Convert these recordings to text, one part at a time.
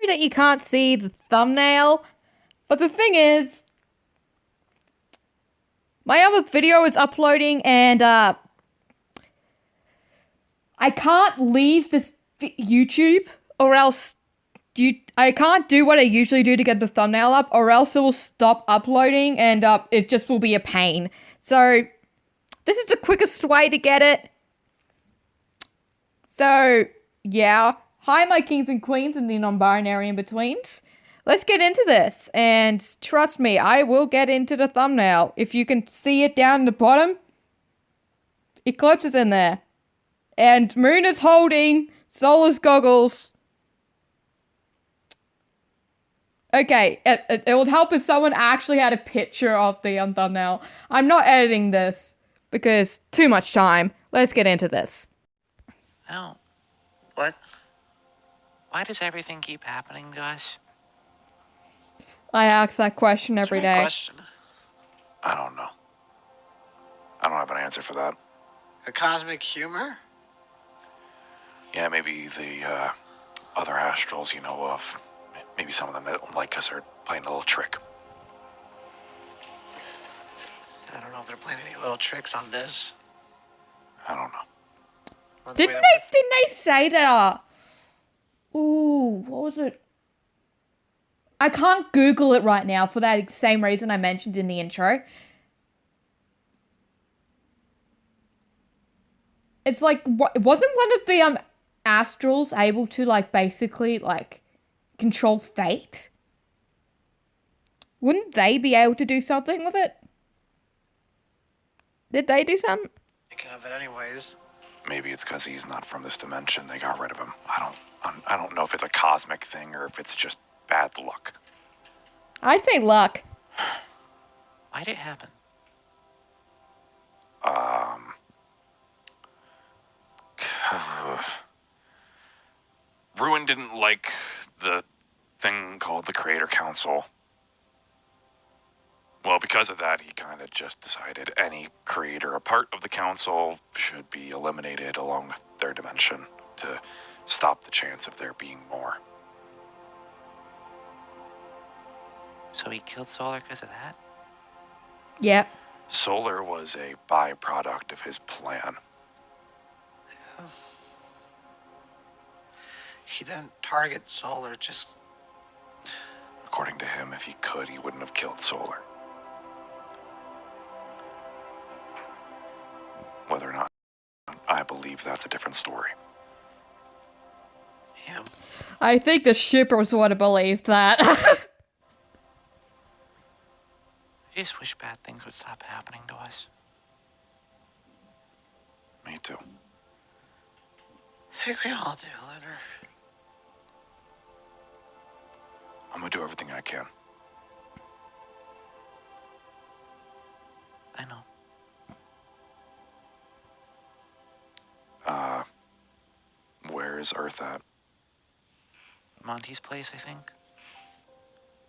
that you can't see the thumbnail, but the thing is, my other video is uploading and I can't leave this YouTube or else I can't do what I usually do to get the thumbnail up, or else it will stop uploading and it just will be a pain. So this is the quickest way to get it. So yeah, hi my kings and queens and the non-binary in-betweens. Let's get into this, and trust me, I will get into the thumbnail. If you can see it down the bottom, Eclipse is in there. And Moon is holding Solar's goggles. Okay, it would help if someone actually had a picture of the thumbnail. I'm not editing this because too much time. Let's get into this. I don't. What? Why does everything keep happening to us? I ask that question every day. Question. I don't know. I don't have an answer for that. A cosmic humor? Yeah, maybe the other astrals you know of. Maybe some of them that don't like us are playing a little trick. I don't know if they're playing any little tricks on this. I don't know. Didn't they say that, ooh, what was it? I can't Google it right now for that same reason I mentioned in the intro. It's like, wasn't one of the astrals able to, like, basically, like, control fate? Wouldn't they be able to do something with it? Did they do something? Thinking of it anyways. Maybe it's because he's not from this dimension. They got rid of him. I don't know if it's a cosmic thing or if it's just bad luck. I'd say luck. Why'd it happen? Ruin didn't like the thing called the Creator Council. Well, because of that, he kind of just decided any creator a part of the council should be eliminated along with their dimension to stop the chance of there being more. So he killed Solar because of that? Yep. Solar was a byproduct of his plan. He didn't target Solar, just... According to him, if he could, he wouldn't have killed Solar. Whether or not I believe that's a different story. Yeah. I think the shippers would have believed that. I just wish bad things would stop happening to us. Me too. I think we all do, Leonard. I'm gonna do everything I can. I know. Where is Earth at? Monty's place, I think.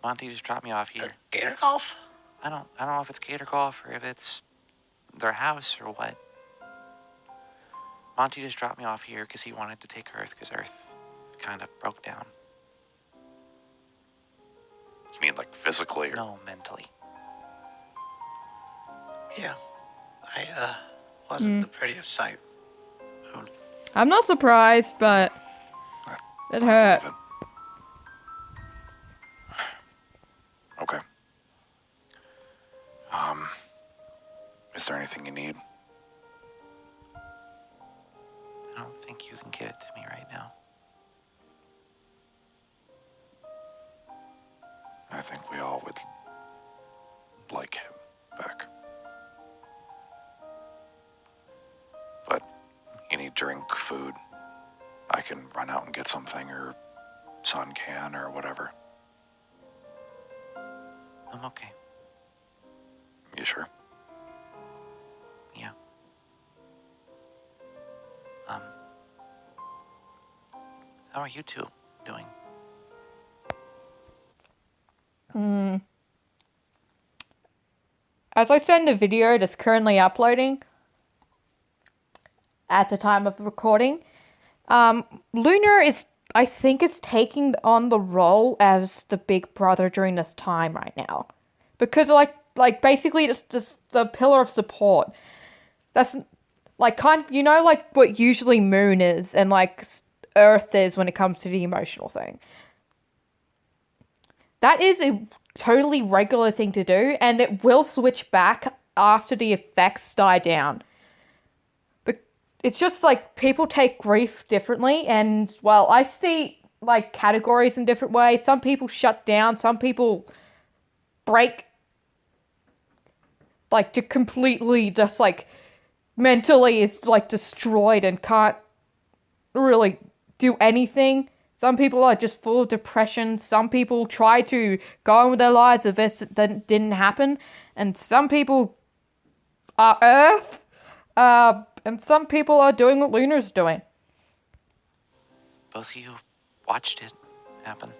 Monty just dropped me off here. Gator golf? I don't know if it's Gator Golf or if it's their house or what. Monty just dropped me off here because he wanted to take Earth because Earth kind of broke down. You mean like physically or? No, mentally. Yeah. I, wasn't the prettiest sight. Moon. I'm not surprised, but it hurt. Okay. Is there anything you need? I don't think you can give it to me right now. I think we all would like him back. But you need drink, food. I can run out and get something, or Son can, or whatever. I'm okay. You sure? Yeah. How are you two doing? As I said in the video that's currently uploading, at the time of recording, Lunar is I think is taking on the role as the big brother during this time right now, because like basically it's just the pillar of support. That's like like what usually Moon is and like Earth is when it comes to the emotional thing. That is a totally regular thing to do, and it will switch back after the effects die down. But it's just like people take grief differently, and well, I see like categories in different ways. Some people shut down, some people break, like to completely just like mentally is like destroyed and can't really do anything. Some people are just full of depression. Some people try to go on with their lives if this didn't happen. And some people are Earth. And some people are doing what Lunar's doing. Both of you watched it happen.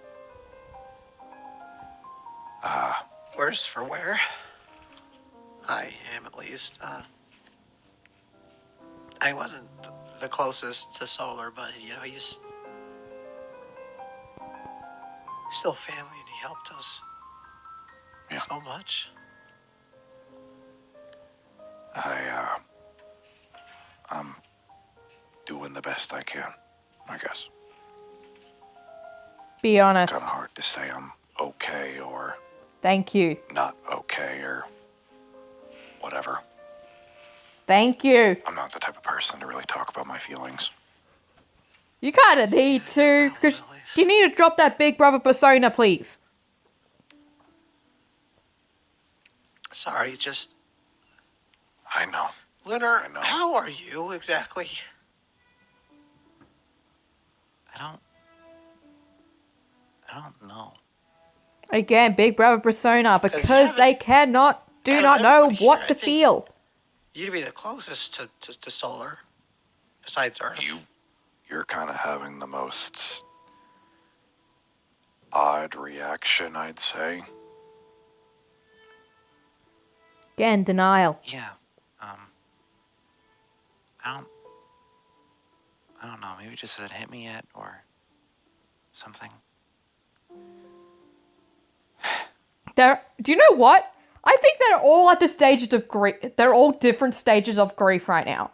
Worse for wear. I am at least. I wasn't the closest to Solar, but he's still family, and he helped us so much. I'm doing the best I can, I guess. Be honest. Kind of hard to say I'm okay or Thank you. not okay or whatever. Thank you. I'm not the type of person to really talk about my feelings. You kind of need to, because you need to drop that big brother persona, please. Sorry, just I know. Lunar. I know. How are you exactly? I don't know. Again, big brother persona, because they do out not of know everybody what here, to I think feel. You'd be the closest to Solar, besides Earth. You're kind of having the most odd reaction, I'd say. Again, denial. Yeah. I don't know. Maybe it just hasn't hit me yet, or something. Do you know what? I think they're all at the stages of grief. They're all different stages of grief right now.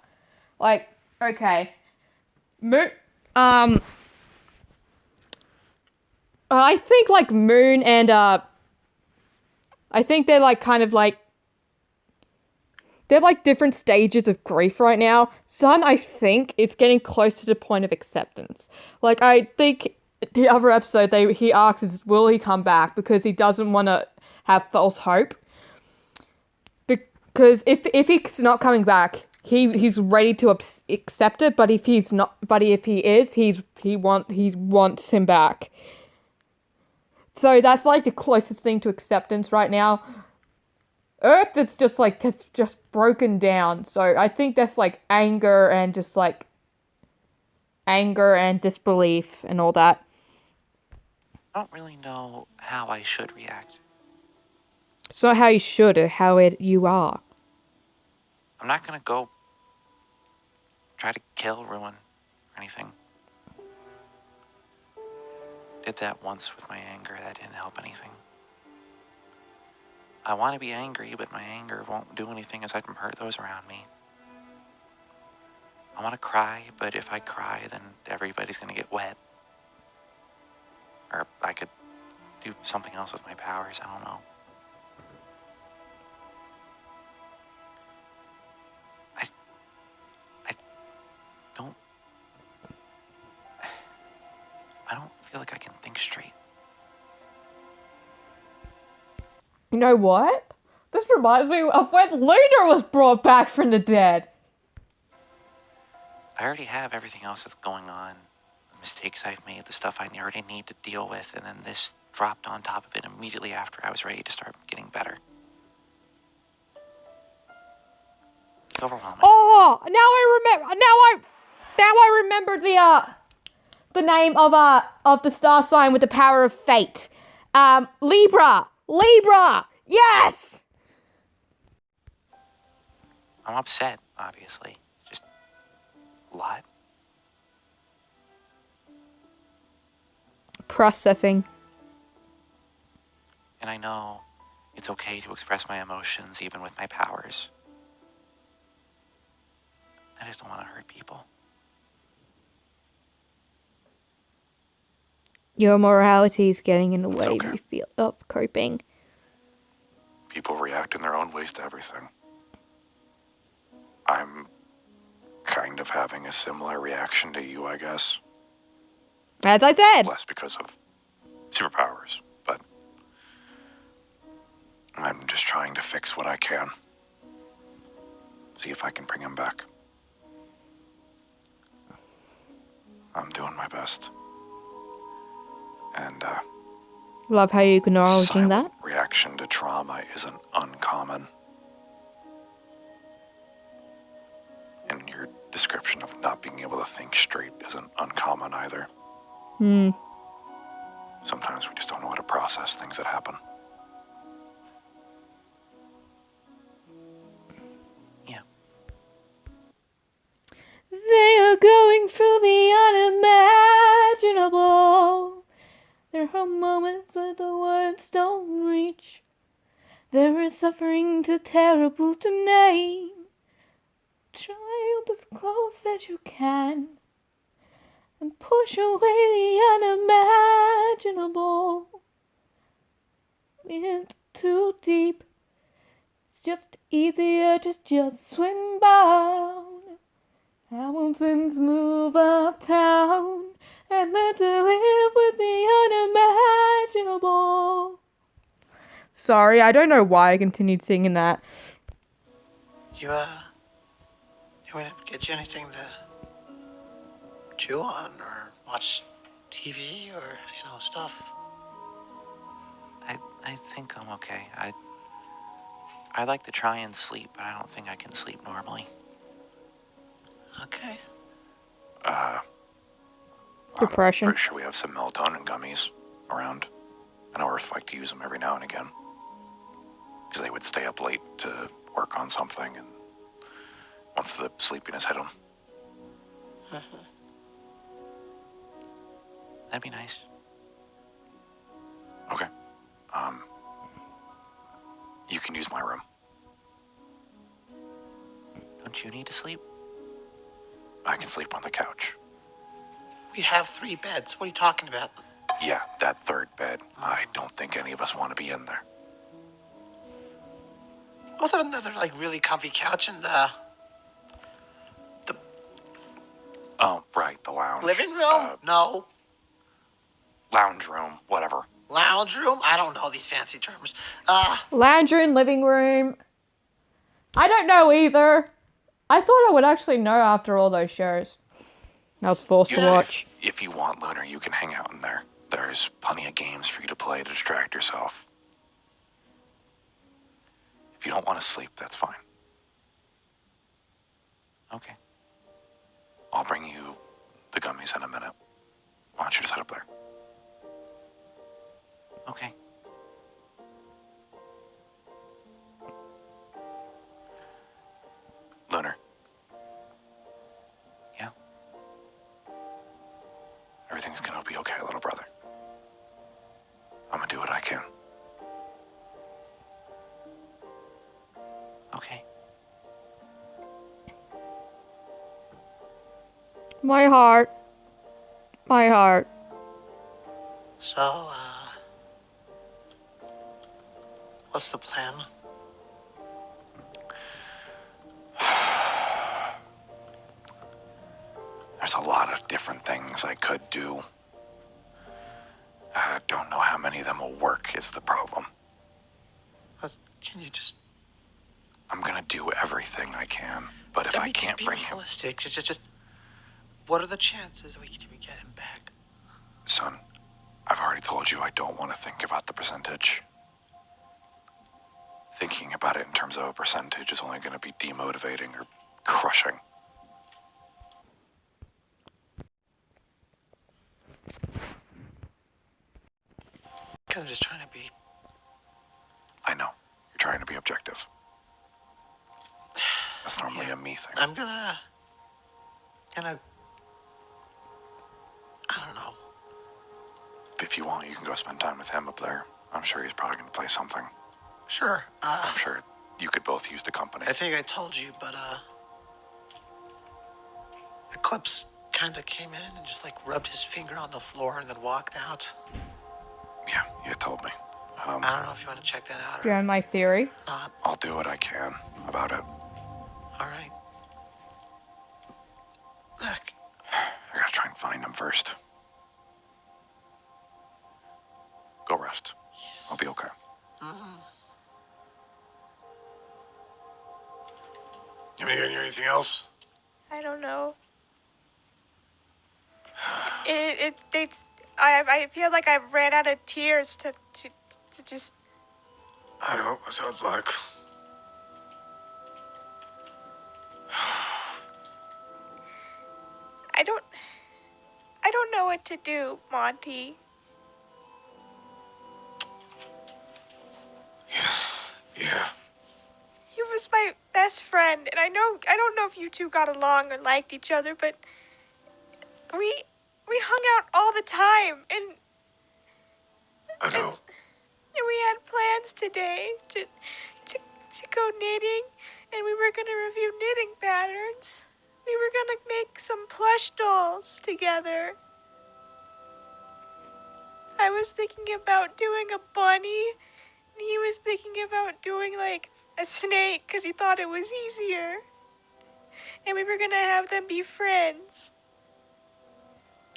Like, okay. I think like Moon and I think they're like kind of like they're like different stages of grief right now. Sun, I think, is getting close to the point of acceptance. Like, I think the other episode he asks will he come back, because he doesn't want to have false hope. Because if he's not coming back, he's ready to accept it. But if he's not, if he is, he wants him back. So that's like the closest thing to acceptance right now. Earth is just like just broken down. So I think that's like anger and disbelief and all that. I don't really know how I should react. It's not how you should, or how you are. I'm not gonna go try to kill, ruin, or anything. Did that once with my anger. That didn't help anything. I want to be angry, but my anger won't do anything aside from hurt those around me. I want to cry, but if I cry, then everybody's gonna get wet. Or I could do something else with my powers. I don't know. I don't feel like I can think straight. You know what? This reminds me of when Lunar was brought back from the dead. I already have everything else that's going on. The mistakes I've made, the stuff I already need to deal with, and then this dropped on top of it immediately after I was ready to start getting better. It's overwhelming. Oh, now I remember the name of the star sign with the power of fate. Libra. Yes. I'm upset, obviously. Just a lot. Processing. And I know it's okay to express my emotions even with my powers. I just don't want to hurt people. Your morality is getting in the It's way okay. you feel of coping. People react in their own ways to everything. I'm kind of having a similar reaction to you, I guess. As I said. Less because of superpowers, but I'm just trying to fix what I can. See if I can bring him back. I'm doing my best. And, Love how you're acknowledging silent that. reaction to trauma isn't uncommon. And your description of not being able to think straight isn't uncommon either. Sometimes we just don't know how to process things that happen. Yeah. They are going through the unimaginable. There are moments where the words don't reach. There is suffering too terrible to name. Child, as close as you can, and push away the unimaginable. It's too deep. It's just easier to just swim down. Hamiltons move uptown and learn to live with the unimaginable. Sorry, I don't know why I continued singing that. You want to get you anything to chew on or watch TV or, stuff? I think I'm okay. I like to try and sleep, but I don't think I can sleep normally. Okay. Depression. I'm pretty sure we have some melatonin gummies around. I know Earth liked to use them every now and again. Because they would stay up late to work on something, and once the sleepiness hit them. That'd be nice. Okay. You can use my room. Don't you need to sleep? I can sleep on the couch. We have 3 beds. What are you talking about? Yeah, that third bed. I don't think any of us want to be in there. Also, another really comfy couch in the Oh, right, the lounge. living room. No, Lounge room, whatever. lounge room. I don't know these fancy terms. Lounge room, living room. I don't know either. I thought I would actually know after all those shows I was forced to watch. If you want, Lunar, you can hang out in there. There's plenty of games for you to play to distract yourself. If you don't want to sleep, that's fine. Okay. I'll bring you the gummies in a minute. Why don't you just head up there? Okay. Lunar. Yeah. Everything's gonna be okay, little brother. I'm gonna do what I can. Okay. My heart. My heart. So, what's the plan? There's a lot of different things I could do. I don't know how many of them will work is the problem. Can you just... I'm gonna do everything I can, but if I can't bring him... realistic. Just... What are the chances that we can even get him back? Son, I've already told you I don't want to think about the percentage. Thinking about it in terms of a percentage is only gonna be demotivating or crushing. Because I'm just trying to be... I know. You're trying to be objective. That's normally a me thing. I'm gonna... I don't know. if you want, you can go spend time with him up there. I'm sure he's probably going to play something. Sure. I'm sure you could both use the company. I think I told you, but Eclipse kind of came in and just like rubbed his finger on the floor and then walked out. Yeah, you told me. I don't know if you want to check that out Do you or have my theory? not. I'll do what I can about it. All right. Look, I gotta try and find him first. Go rest. I'll be okay. You want to hear anything else? I don't know. I feel like I've ran out of tears to just. I know what it sounds like. I don't know what to do, Monty. Yeah. He was my best friend, and I don't know if you two got along or liked each other, but we hung out all the time, and I know. and we had plans today to go knitting, and we were gonna review knitting patterns. We were gonna make some plush dolls together. I was thinking about doing a bunny, and he was thinking about doing like a snake because he thought it was easier. And we were gonna have them be friends.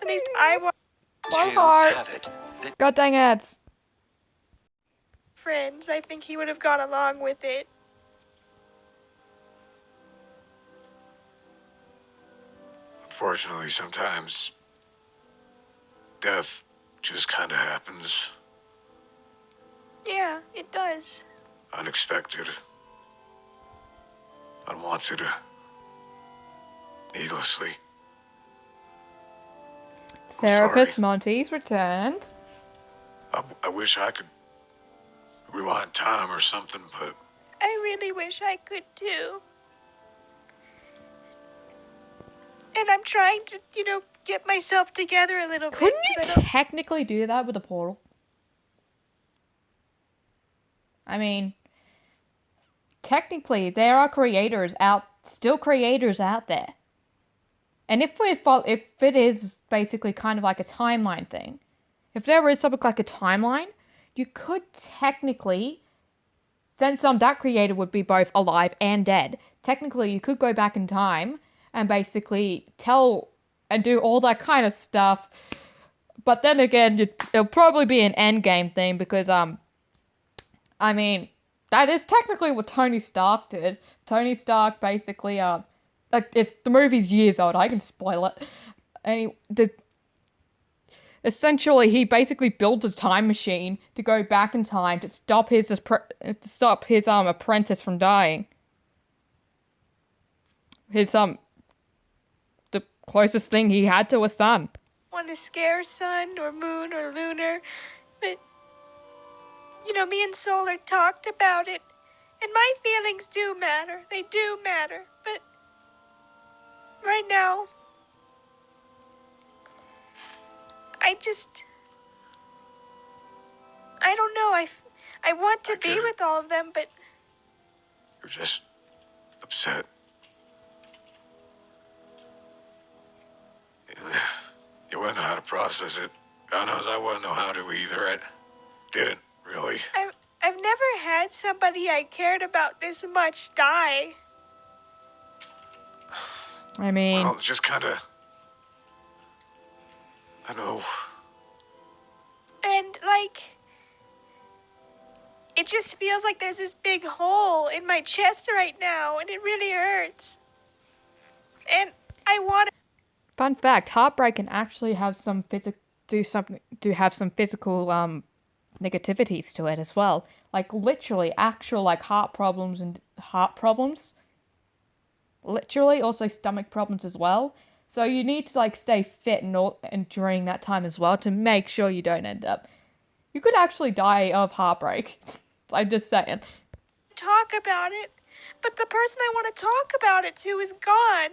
At least I want One heart. have it. God dang it. friends. I think he would have gone along with it. Unfortunately, sometimes death just kind of happens. Yeah, it does. Unexpected. Unwanted. Needlessly. Therapist sorry. Monty's returned. I wish I could rewind time or something, but I really wish I could too. And I'm trying to, get myself together a little Couldn't bit. you 'Cause I don't... technically do that with a portal? I mean, technically, there are still creators out there. And if it is basically kind of like a timeline thing, if there is something like a timeline, you could technically, since that creator would be both alive and dead, technically you could go back in time and basically tell and do all that kind of stuff. But then again, it'll probably be an endgame thing because I mean, that is technically what Tony Stark did. Tony Stark basically it's the movie's years old. I can spoil it. And essentially, he basically built a time machine to go back in time to stop his apprentice from dying. The closest thing he had to a son. want to scare Sun or Moon or Lunar, but me and Solar talked about it, and my feelings do matter. They do matter, but right now, I don't know. I want to be with all of them, but you're just upset. You wouldn't know how to process it. God knows I wouldn't know how to either. I didn't, really. I've never had somebody I cared about this much die. I mean, Well, it's just kind of... I know. And, it just feels like there's this big hole in my chest right now, and it really hurts. And I want to... fun fact: heartbreak can actually have some physical negativities to it as well. Like literally, actual heart problems. Literally, also stomach problems as well. So you need to stay fit and during that time as well to make sure you don't end up. You could actually die of heartbreak. I'm just saying. talk about it, but the person I want to talk about it to is gone.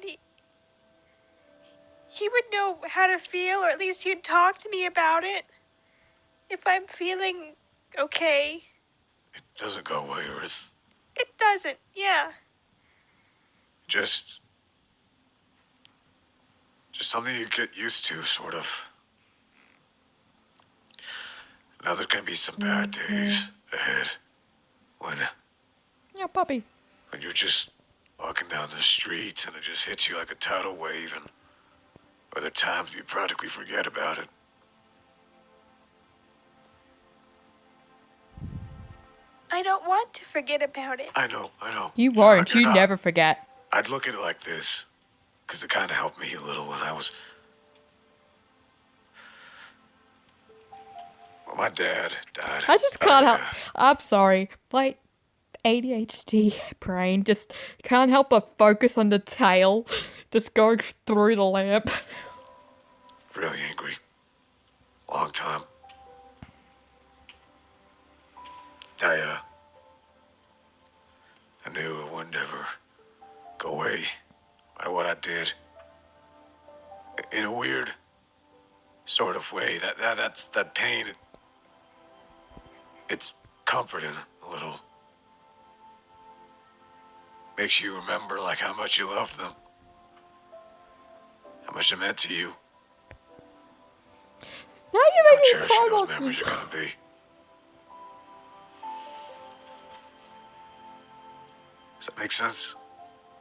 He would know how to feel, or at least he'd talk to me about it. if I'm feeling okay. It doesn't go away, Earth. It doesn't, yeah. Just something you get used to, sort of. Now there can be some bad days ahead when Yeah, puppy. you're just walking down the street and it just hits you like a tidal wave, and other times you practically forget about it. I don't want to forget about it. I know. You You're won't. not- you're You not. never forget. I'd look at it like this, because it kind of helped me a little when I was... Well, my dad died. I just can't help. I'm sorry. My ADHD brain just can't help but focus on the tail just going through the lamp. Really angry. Long time. I knew it would never go away, no matter what I did. In a weird sort of way, that pain, it's comforting a little. Makes you remember, like, how much you loved them. How much it meant to you. Now you How make me cherishing cry. those memories are gonna be. Does that make sense?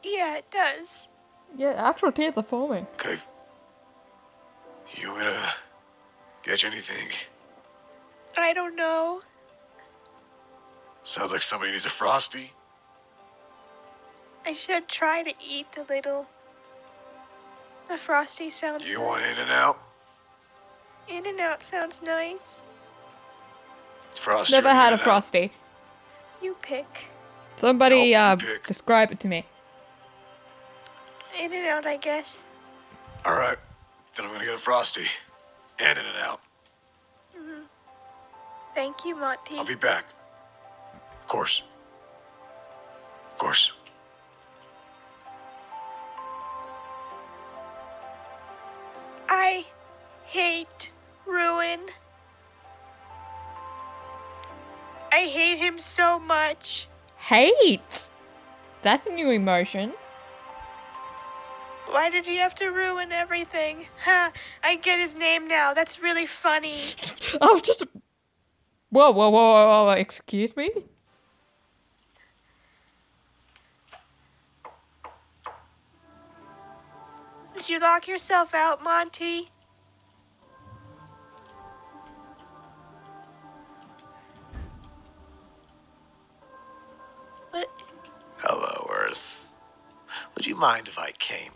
Yeah, it does. Yeah, actual tears are forming. Okay. You gonna get you anything? I don't know. Sounds like somebody needs a Frosty. I should try to eat a little. The Frosty sounds You nice. want In-N-Out? In-N-Out sounds nice. It's Frosty. Never or had a In-N-Out? Frosty. You pick. Somebody Nope, you pick. describe it to me. In-N-Out, I guess. All right. Then I'm gonna get a Frosty. And In-N-Out. Thank you, Monty. I'll be back. Of course. Of course. I hate Ruin. I hate him so much. Hate! That's a new emotion. Why did he have to ruin everything? Ha! I get his name now. That's really funny. I was just... Whoa, excuse me? Did you lock yourself out, Monty? What? Hello, Earth. Would you mind if I came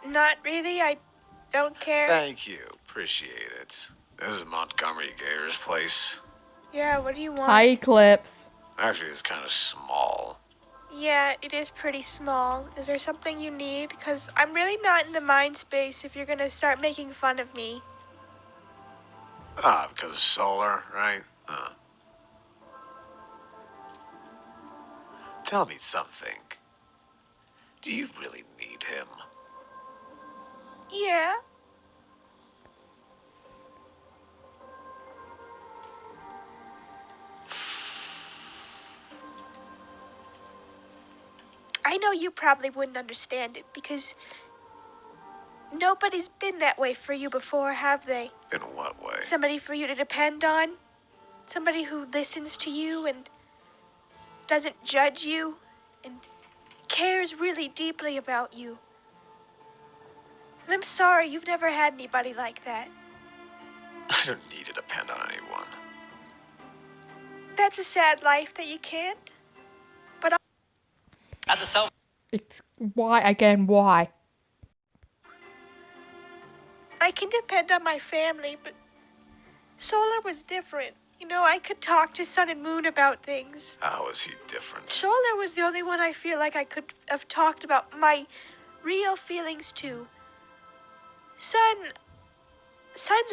in? Not really. I don't care. Thank you. Appreciate it. This is Montgomery Gator's place. Yeah, what do you want? Hi, Eclipse. Actually, it's kind of small. Yeah, it is pretty small. Is there something you need? Because I'm really not in the mind space if you're gonna start making fun of me. Ah, because of solar, right? Tell me something. Do you really need him? Yeah. I know you probably wouldn't understand it because nobody's been that way for you before, have they? In what way? Somebody for you to depend on? Somebody who listens to you and doesn't judge you and cares really deeply about you. And I'm sorry you've never had anybody like that. I don't need to depend on anyone. That's a sad life that you can't. At the cell. It's... Why? Again, why? I can depend on my family, but Solar was different. You know, I could talk to Sun and Moon about things. How is he different? Solar was the only one I feel like I could have talked about my real feelings to. Sun's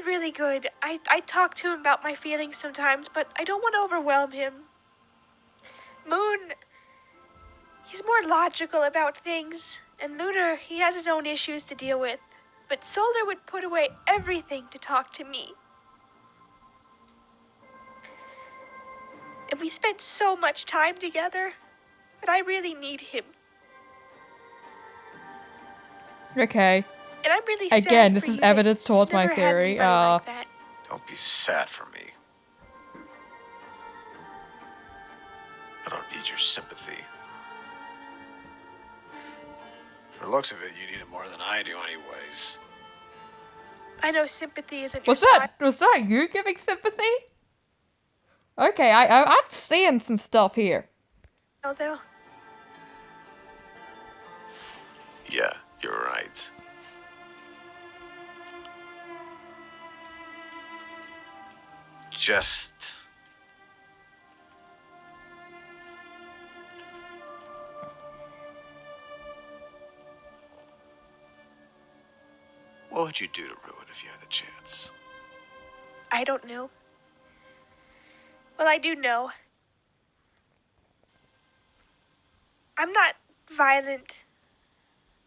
really good. I talk to him about my feelings sometimes, but I don't want to overwhelm him. Moon, he's more logical about things. And Lunar, he has his own issues to deal with. But Solar would put away everything to talk to me. And we spent so much time together. But I really need him. Okay. And I'm really sad Again, this for is you that evidence towards you my never had theory. anybody like that. Don't be sad for me. I don't need your sympathy. For the looks of it, you need it more than I do anyways. I know sympathy isn't your Was that you giving sympathy? Okay, I'm seeing some stuff here. style, though. Yeah, you're right. Just... what would you do to ruin if you had the chance? I don't know. Well, I do know. I'm not violent.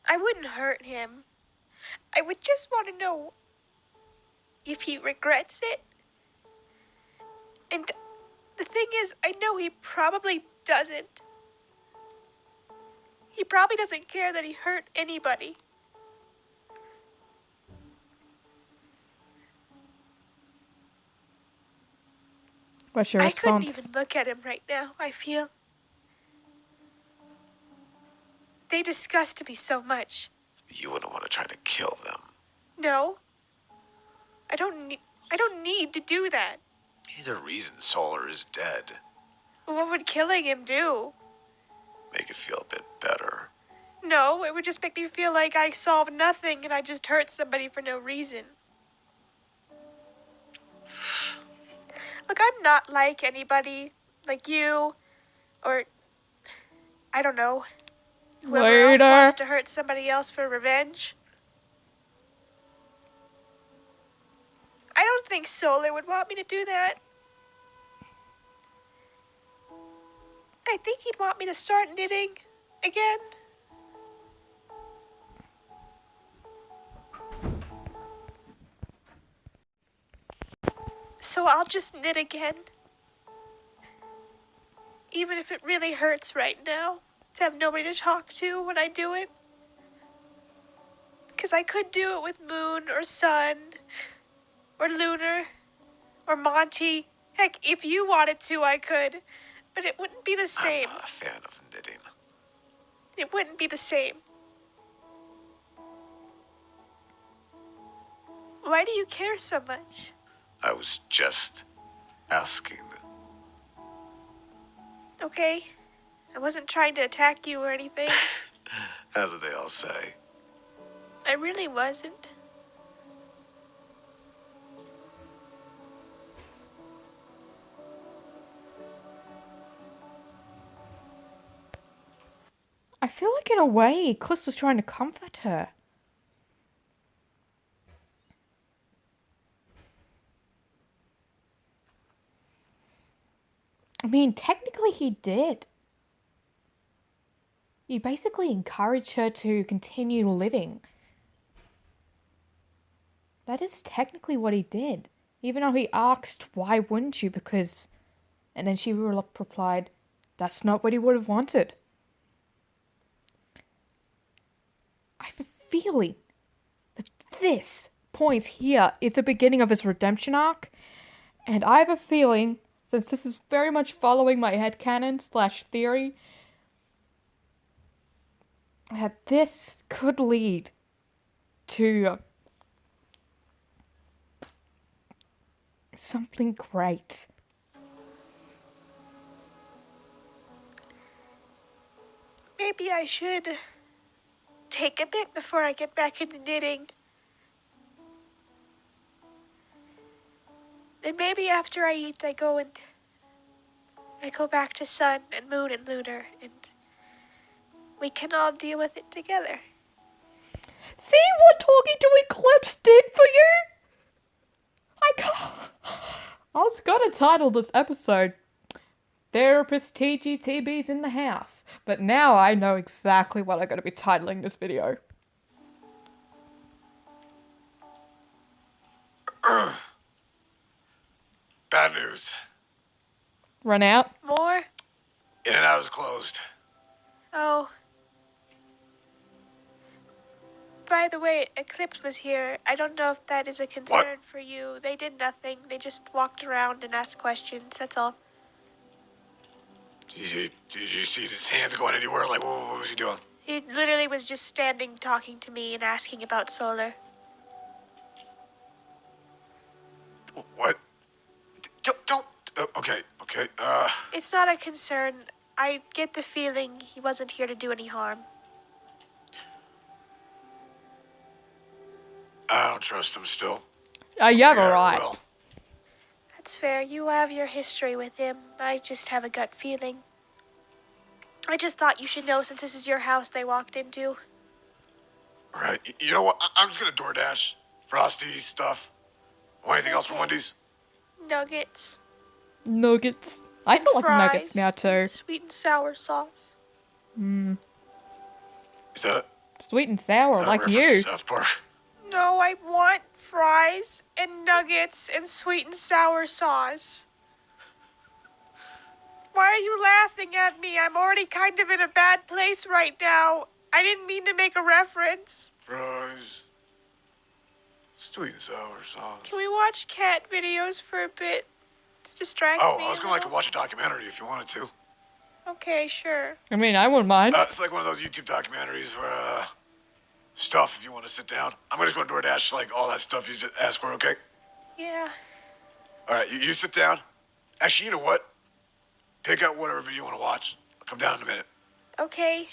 I wouldn't hurt him. I would just want to know if he regrets it. And the thing is, I know he probably doesn't. He probably doesn't care that he hurt anybody. What's your I couldn't response? even look at him right now, I feel. They disgust me so much. You wouldn't want to try to kill them. No. I don't need to do that. He's a reason Solar is dead. What would killing him do? Make it feel a bit better. No, it would just make me feel like I solved nothing and I just hurt somebody for no reason. Look, I'm not like anybody, like you, or, I don't know, whoever else Later. wants to hurt somebody else for revenge. I don't think Solar would want me to do that. I think he'd want me to start knitting again. So I'll just knit again. Even if it really hurts right now to have nobody to talk to when I do it. Because I could do it with Moon or Sun or Lunar or Monty. Heck, if you wanted to, I could. But it wouldn't be the same. I'm not a fan of knitting. It wouldn't be the same. Why do you care so much? I was just asking. Okay, I wasn't trying to attack you or anything. That's what they all say. I really wasn't. I feel like in a way, Eclipse was trying to comfort her. I mean, technically he did. He basically encouraged her to continue living. That is technically what he did. Even though he asked, why wouldn't you? Because... and then she replied, that's not what he would have wanted. I have a feeling that this point here is the beginning of his redemption arc. And I have a feeling, since this is very much following my headcanon/theory, that this could lead to something great. Maybe I should take a bit before I get back into knitting. And maybe after I eat, I go back to Sun and Moon and Lunar, and we can all deal with it together. See what talking to Eclipse did for you? I was gonna title this episode Therapist TGTB's in the house, but now I know exactly what I'm gonna be titling this video. Bad news. Run out? More? In and out is closed. Oh. By the way, Eclipse was here. I don't know if that is a concern for you. They did nothing. They just walked around and asked questions. That's all. Did you see his hands going anywhere? Like, what was he doing? He literally was just standing talking to me and asking about Solar. What? Don't. Okay. It's not a concern. I get the feeling he wasn't here to do any harm. I don't trust him still. You have a Yeah, right. well, That's fair. You have your history with him. I just have a gut feeling. I just thought you should know since this is your house they walked into. right. You know what? I'm just gonna DoorDash Frosty stuff. Want anything else from Okay. Wendy's? Nuggets. Nuggets. I feel like nuggets Fries. now too. Sweet and sour sauce. Mmm. Is that Sweet and sour, a like reference you. to South Park? No, I want fries and nuggets and sweet and sour sauce. Why are you laughing at me? I'm already kind of in a bad place right now. I didn't mean to make a reference. Fries. Sweet and sour sauce. Can we watch cat videos for a bit to distract me? I was a gonna like to little? watch a documentary if you wanted to. Okay, sure. I mean, I wouldn't mind. It's like one of those YouTube documentaries where, stuff if you want to sit down. I'm gonna just go to DoorDash, like, all that stuff you just asked for, okay? Yeah. Alright, you sit down. Actually, you know what? Pick out whatever video you want to watch. I'll come down in a minute. Okay.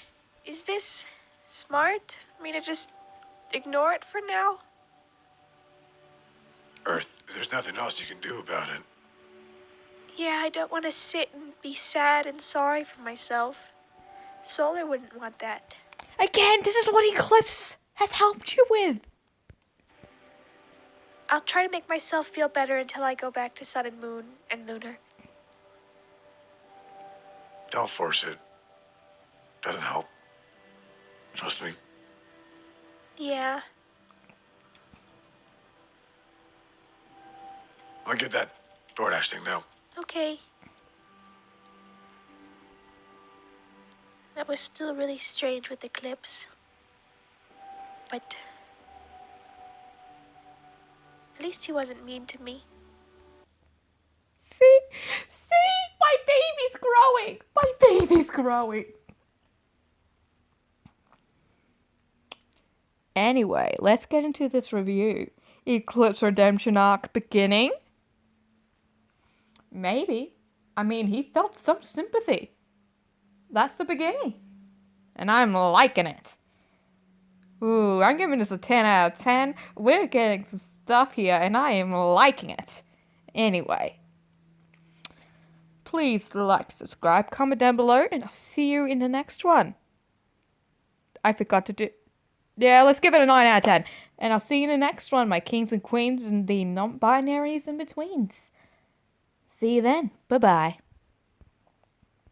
Is this smart for me to just ignore it for now? Earth, there's nothing else you can do about it. Yeah, I don't want to sit and be sad and sorry for myself. Solar wouldn't want that. Again, this is what Eclipse has helped you with. I'll try to make myself feel better until I go back to Sun and Moon and Lunar. Don't force it. Doesn't help. Trust me. Yeah. I'm gonna get that DoorDash thing now. Okay. That was still really strange with Eclipse. But at least he wasn't mean to me. See, my baby's growing. My baby's growing. Anyway, let's get into this review. Eclipse Redemption Arc beginning. Maybe. I mean, he felt some sympathy. That's the beginning. And I'm liking it. Ooh, I'm giving this a 10 out of 10. We're getting some stuff here, and I am liking it. Anyway. Please like, subscribe, comment down below, and I'll see you in the next one. I forgot to do... Yeah, let's give it a 9 out of 10. And I'll see you in the next one, my kings and queens and the non-binaries in betweens. See you then. Bye-bye.